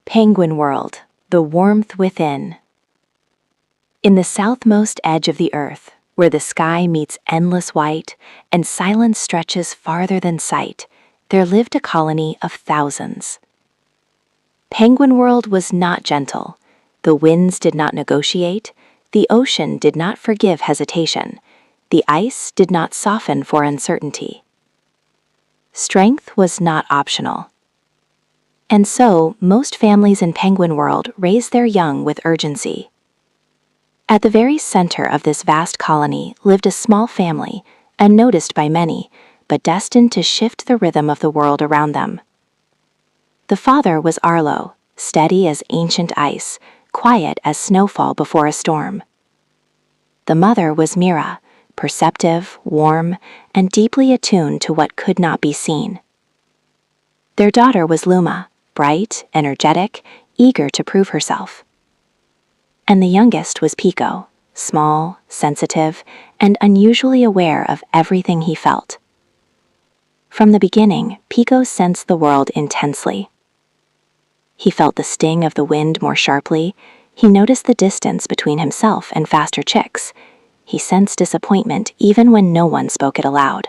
Penguin World, the warmth within. In the southmost edge of the earth, where the sky meets endless white and silence stretches farther than sight, there lived a colony of thousands. Penguin World was not gentle. The winds did not negotiate, the ocean did not forgive hesitation, the ice did not soften for uncertainty. Strength was not optional. And so, most families in Penguin World raised their young with urgency. At the very center of this vast colony lived a small family, unnoticed by many, but destined to shift the rhythm of the world around them. The father was Arlo, steady as ancient ice, quiet as snowfall before a storm. The mother was Mira, perceptive, warm, and deeply attuned to what could not be seen. Their daughter was Luma, bright, energetic, eager to prove herself. And the youngest was Piko, small, sensitive, and unusually aware of everything he felt. From the beginning, Piko sensed the world intensely. He felt the sting of the wind more sharply. He noticed the distance between himself and faster chicks. He sensed disappointment even when no one spoke it aloud.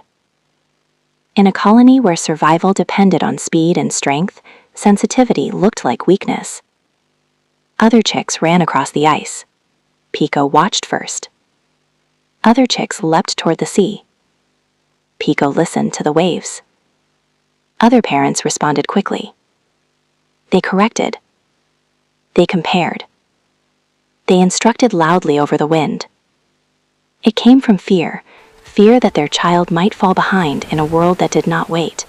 In a colony where survival depended on speed and strength, sensitivity looked like weakness. Other chicks ran across the ice. Piko watched first. Other chicks leapt toward the sea. Piko listened to the waves. Other parents responded quickly. They corrected. They compared. They instructed loudly over the wind. It came from fear that their child might fall behind in a world that did not wait.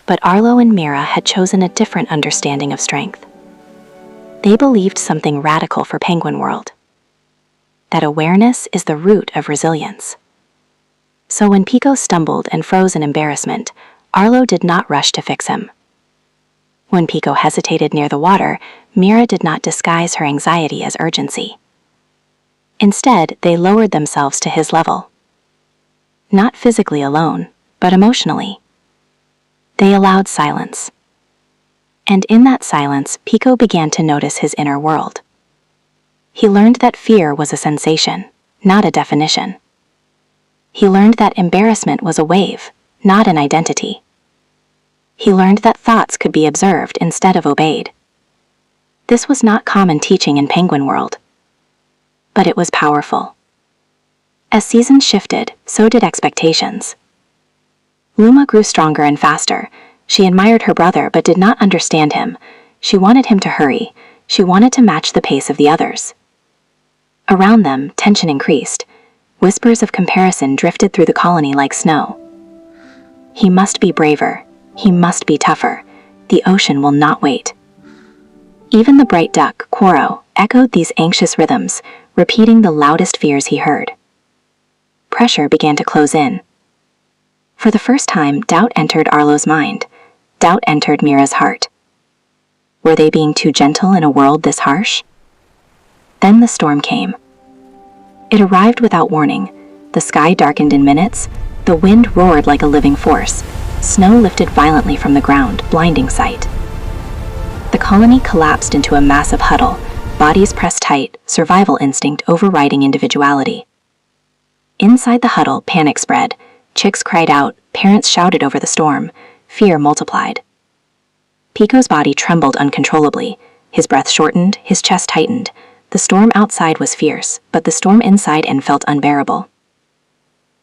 But Arlo and Mira had chosen a different understanding of strength. They believed something radical for Penguin World, that awareness is the root of resilience. So when Piko stumbled and froze in embarrassment, Arlo did not rush to fix him. When Piko hesitated near the water, Mira did not disguise her anxiety as urgency. Instead, they lowered themselves to his level. Not physically alone, but emotionally. They allowed silence. And in that silence, Piko began to notice his inner world. He learned that fear was a sensation, not a definition. He learned that embarrassment was a wave, not an identity. He learned that thoughts could be observed instead of obeyed. This was not common teaching in Penguin World. But it was powerful. As seasons shifted, so did expectations. Luma grew stronger and faster. She admired her brother but did not understand him. She wanted him to hurry. She wanted to match the pace of the others. Around them, tension increased. Whispers of comparison drifted through the colony like snow. He must be braver. He must be tougher. The ocean will not wait. Even the bright duck, Quoro, echoed these anxious rhythms, repeating the loudest fears he heard. Pressure began to close in. For the first time, doubt entered Arlo's mind. Doubt entered Mira's heart. Were they being too gentle in a world this harsh? Then the storm came. It arrived without warning. The sky darkened in minutes. The wind roared like a living force. Snow lifted violently from the ground, blinding sight. The colony collapsed into a massive huddle, bodies pressed tight, survival instinct overriding individuality. Inside the huddle, panic spread. Chicks cried out, parents shouted over the storm. Fear multiplied. Piko's body trembled uncontrollably. His breath shortened, his chest tightened. The storm outside was fierce, but the storm inside and felt unbearable.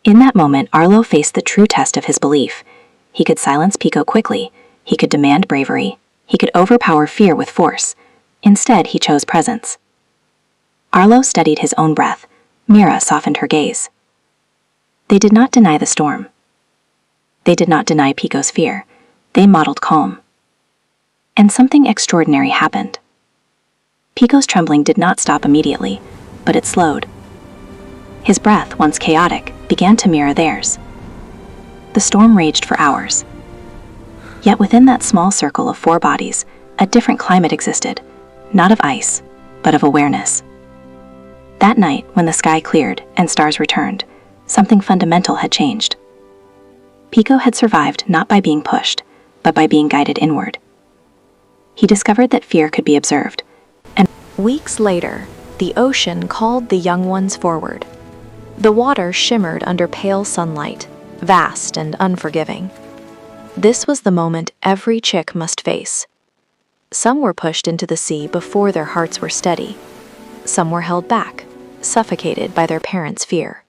In that moment, Arlo faced the true test of his belief. He could silence Piko quickly. He could demand bravery. He could overpower fear with force. Instead, he chose presence. Arlo steadied his own breath. Mira softened her gaze. They did not deny the storm. They did not deny Piko's fear. They modeled calm. And something extraordinary happened. Piko's trembling did not stop immediately, but it slowed. His breath, once chaotic, began to mirror theirs. The storm raged for hours. Yet within that small circle of 4 bodies, a different climate existed, not of ice, but of awareness. That night, when the sky cleared and stars returned, something fundamental had changed. Piko had survived not by being pushed, but by being guided inward. he discovered that fear could be observed. And weeks later, the ocean called the young ones forward. The water shimmered under pale sunlight, vast and unforgiving. This was the moment every chick must face. Some were pushed into the sea before their hearts were steady. Some were held back, suffocated by their parents' fear.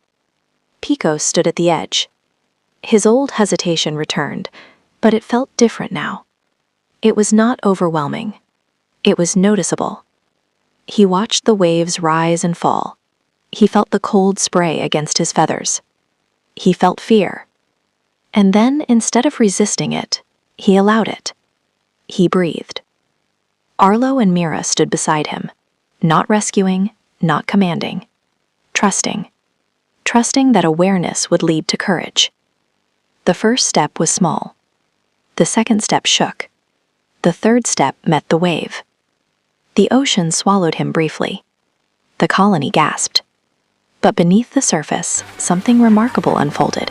Piko stood at the edge. His old hesitation returned, but it felt different now. It was not overwhelming. It was noticeable. He watched the waves rise and fall. He felt the cold spray against his feathers. He felt fear. And then, instead of resisting it, he allowed it. He breathed. Arlo and Mira stood beside him, not rescuing, not commanding, trusting. Trusting that awareness would lead to courage. The first step was small. The second step shook. The third step met the wave. The ocean swallowed him briefly. The colony gasped. But beneath the surface, something remarkable unfolded.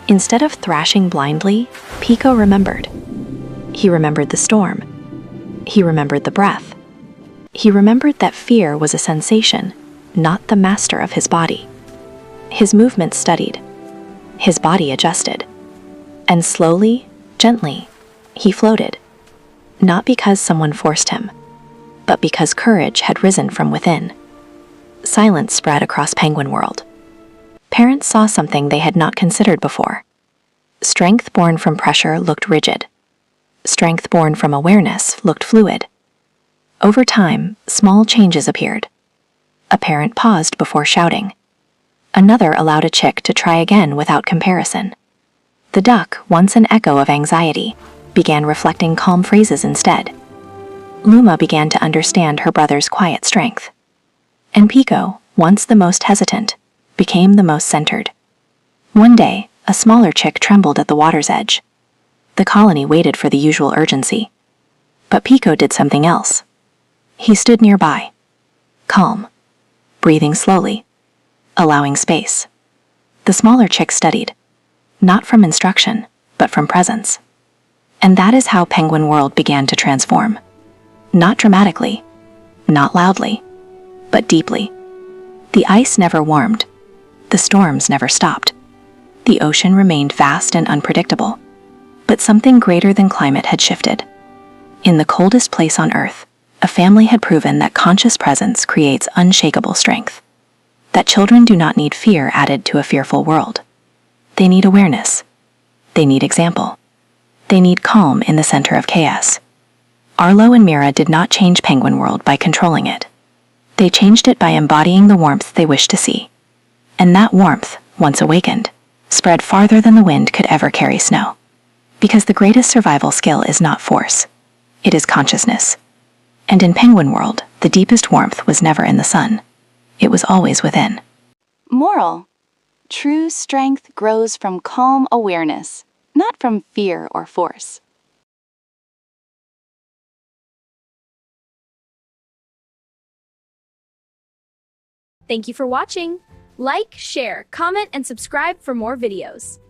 Instead of thrashing blindly, Piko remembered. He remembered the storm. He remembered the breath. He remembered that fear was a sensation, not the master of his body. His movements steadied. His body adjusted. And slowly, gently, he floated. Not because someone forced him, but because courage had risen from within. Silence spread across Penguin World. Parents saw something they had not considered before. Strength born from pressure looked rigid. Strength born from awareness looked fluid. Over time, small changes appeared. A parent paused before shouting. Another allowed a chick to try again without comparison. The duck, once an echo of anxiety, began reflecting calm phrases instead. Luma began to understand her brother's quiet strength. And Piko, once the most hesitant, became the most centered. One day, a smaller chick trembled at the water's edge. The colony waited for the usual urgency. But Piko did something else. He stood nearby, calm, breathing slowly, allowing space. The smaller chick studied, not from instruction, but from presence. And that is how Penguin World began to transform. Not dramatically, not loudly, but deeply. The ice never warmed. The storms never stopped. The ocean remained vast and unpredictable. But something greater than climate had shifted. In the coldest place on Earth, a family had proven that conscious presence creates unshakable strength. That children do not need fear added to a fearful world. They need awareness. They need example. They need calm in the center of chaos. Arlo and Mira did not change Penguin World by controlling it. They changed it by embodying the warmth they wished to see. And that warmth, once awakened, spread farther than the wind could ever carry snow. Because the greatest survival skill is not force. It is consciousness. And in Penguin World, the deepest warmth was never in the sun. It was always within. Moral: true strength grows from calm awareness, not from fear or force. Thank you for watching. Like, share, comment, and subscribe for more videos.